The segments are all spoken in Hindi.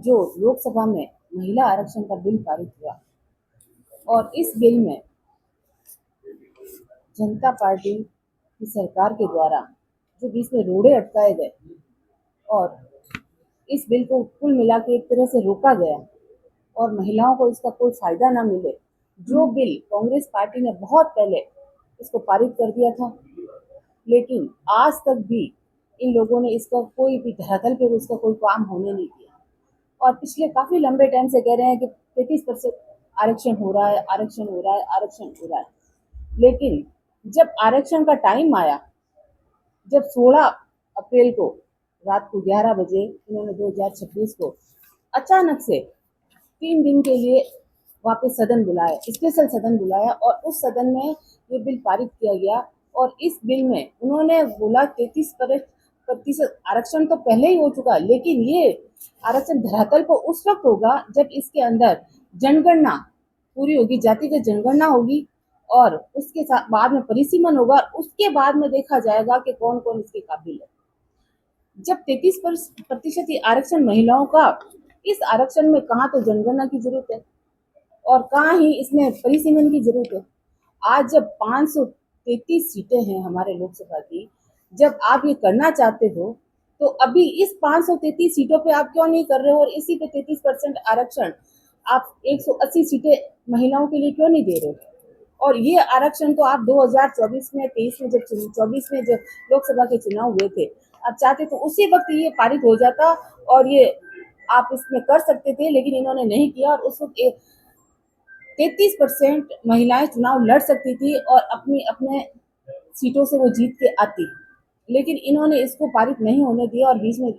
जो लोकसभा में महिला आरक्षण का बिल पारित हुआ और इस बिल में जनता पार्टी की सरकार के द्वारा जो बीच में रोड़े अटकाए गए और इस बिल को कुल मिला के एक तरह से रोका गया और महिलाओं को इसका कोई फायदा ना मिले, जो बिल कांग्रेस पार्टी ने बहुत पहले इसको पारित कर दिया था, लेकिन आज तक भी इन लोगों ने इसका कोई भी धरातल पे उसका कोई काम होने नहीं दिया और पिछले काफी लंबे टाइम से कह रहे हैं कि 33% आरक्षण हो रहा है, आरक्षण हो रहा है, आरक्षण हो रहा है। लेकिन जब आरक्षण का टाइम आया, जब 16 अप्रैल को रात को 11 बजे इन्होंने 2026 को अचानक से 3 दिन के लिए वापस सदन बुलाया, स्पेशल सदन बुलाया और उस सदन में ये बिल पारित किया गया। और इस बिल में उन्होंने बोला 33% आरक्षण तो पहले ही हो चुका, लेकिन ये आरक्षण धरातल पर उस वक्त होगा जब इसके अंदर जनगणना पूरी होगी, जातिगत जनगणना होगी और उसके साथ बाद में परिसीमन होगा, उसके बाद में देखा जाएगा कि कौन कौन इसके काबिल है। जब 33% आरक्षण महिलाओं का, इस आरक्षण में कहाँ तो जनगणना की जरूरत है और कहाँ ही इसमें परिसीमन की जरूरत है। आज जब 533 सीटें हैं हमारे लोकसभा की, जब आप ये करना चाहते हो तो अभी इस 533 सीटों पे आप क्यों नहीं कर रहे हो और इसी पे 33% आरक्षण आप 180 सीटें महिलाओं के लिए क्यों नहीं दे रहे हो। और ये आरक्षण तो आप 2024 में 23 में जब 24 में जब लोकसभा के चुनाव हुए थे, आप चाहते तो उसी वक्त ये पारित हो जाता और ये आप इसमें कर सकते थे, लेकिन इन्होंने नहीं किया और उस वक्त 33% महिलाएं चुनाव लड़ सकती थी और अपनी अपने सीटों से वो जीत के आती, लेकिन इन्होंने इसको पारित नहीं होने दिया। और बीच में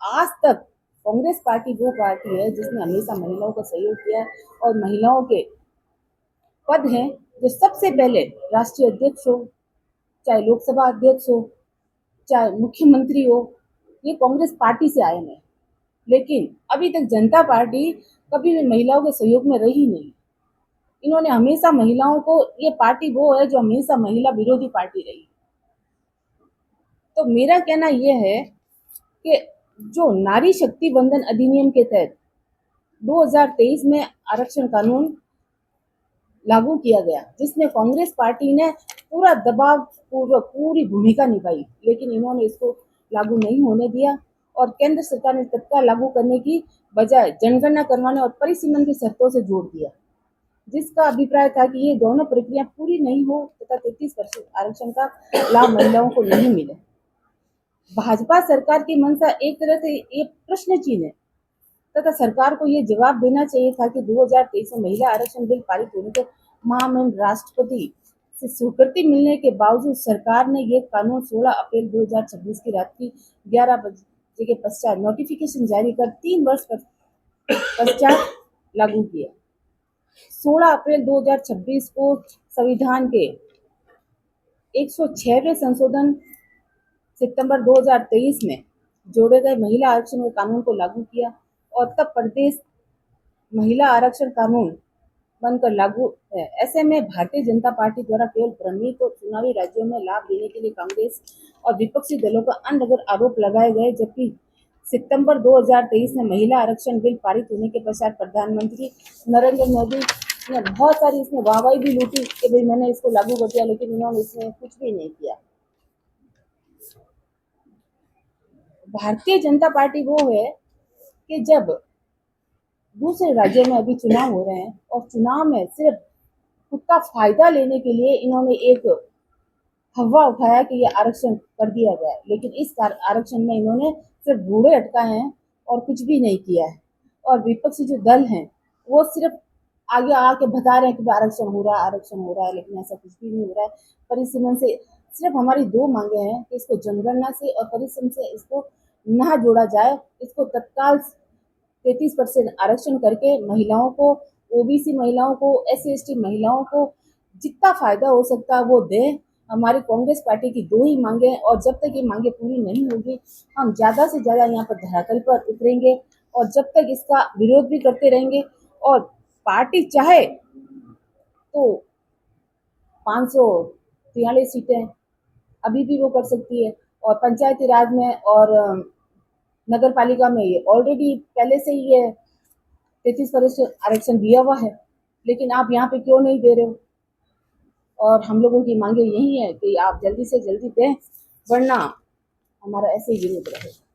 आज तक कांग्रेस पार्टी वो पार्टी है जिसने हमेशा महिलाओं का सहयोग किया है और महिलाओं के पद हैं जो सबसे पहले राष्ट्रीय अध्यक्ष हो, चाहे लोकसभा अध्यक्ष हो, चाहे मुख्यमंत्री हो, ये कांग्रेस पार्टी से आए हैं। लेकिन अभी तक जनता पार्टी कभी भी महिलाओं के सहयोग में रही नहीं। इन्होंने हमेशा महिलाओं को, ये पार्टी वो है जो हमेशा महिला विरोधी पार्टी रही। तो मेरा कहना यह है कि जो नारी शक्ति बंधन अधिनियम के तहत 2023 में आरक्षण कानून लागू किया गया, जिसमें कांग्रेस पार्टी ने पूरा दबाव पूर्वक पूरी भूमिका निभाई, लेकिन इन्होंने इसको लागू नहीं होने दिया और केंद्र सरकार ने तत्काल लागू करने की बजाय जनगणना करवाने और परिसीमन की शर्तों से जोड़ दिया, जिसका अभिप्राय था कि ये दोनों प्रक्रिया पूरी नहीं हो तथा 33% आरक्षण का लाभ महिलाओं को नहीं मिले। भाजपा सरकार की मंशा एक तरह से ये प्रश्न चिन्ह है तथा सरकार को ये जवाब देना चाहिए था कि 2023 में महिला आरक्षण बिल पारित होने के महामहिम राष्ट्रपति से स्वीकृति मिलने के बावजूद सरकार ने ये कानून 16 अप्रैल 2026 की रात की 11 बजे के पश्चात नोटिफिकेशन जारी कर 3 वर्ष पश्चात लागू किया। 16 अप्रैल 2026 को संविधान के 106वें संशोधन सितंबर 2023 में जोड़े गए महिला आरक्षण के कानून को लागू किया और तब प्रदेश महिला आरक्षण कानून बनकर लागू है। ऐसे में भारतीय जनता पार्टी द्वारा केवल भ्रमित और चुनावी राज्यों में लाभ देने के लिए कांग्रेस और विपक्षी दलों पर अनर्गल आरोप लगाए गए, जबकि सितंबर 2023 में महिला आरक्षण बिल पारित होने के पश्चात प्रधानमंत्री नरेंद्र मोदी ने बहुत सारी इसमें वाहवाही भी लूटी कि भाई मैंने इसको लागू कर दिया, लेकिन इन्होंने इसमें कुछ भी नहीं किया। भारतीय जनता पार्टी वो है कि जब दूसरे राज्यों में अभी चुनाव हो रहे हैं और चुनाव में सिर्फ खुद का फायदा लेने के लिए इन्होंने एक हवा उठाया कि ये आरक्षण कर दिया गया है, लेकिन इस आरक्षण में इन्होंने सिर्फ बूढ़े अटकाए हैं और कुछ भी नहीं किया है। और विपक्षी जो दल हैं वो सिर्फ आगे आके बता रहे हैं कि आरक्षण हो रहा है, आरक्षण हो रहा है, लेकिन ऐसा कुछ भी नहीं हो रहा है। परिसीमन से सिर्फ हमारी 2 मांगे हैं कि इसको जनगणना से और परिसीमन से इसको ना जोड़ा जाए, इसको तत्काल 33% आरक्षण करके महिलाओं को, ओबीसी महिलाओं को, SC/ST महिलाओं को जितना फायदा हो सकता है वो दें। हमारी कांग्रेस पार्टी की 2 ही मांगे हैं और जब तक ये मांगे पूरी नहीं होगी हम ज्यादा से ज्यादा यहाँ पर धरातल पर उतरेंगे और जब तक इसका विरोध भी करते रहेंगे। और पार्टी चाहे तो 543 सीटें अभी भी वो कर सकती है और पंचायती राज में और नगर पालिका में ये ऑलरेडी पहले से ही ये 33% आरक्षण दिया हुआ है, लेकिन आप यहाँ पे क्यों नहीं दे रहे हो? और हम लोगों की मांगे यही है कि आप जल्दी से जल्दी दें, वरना हमारा ऐसे ही विरोध रहेगा।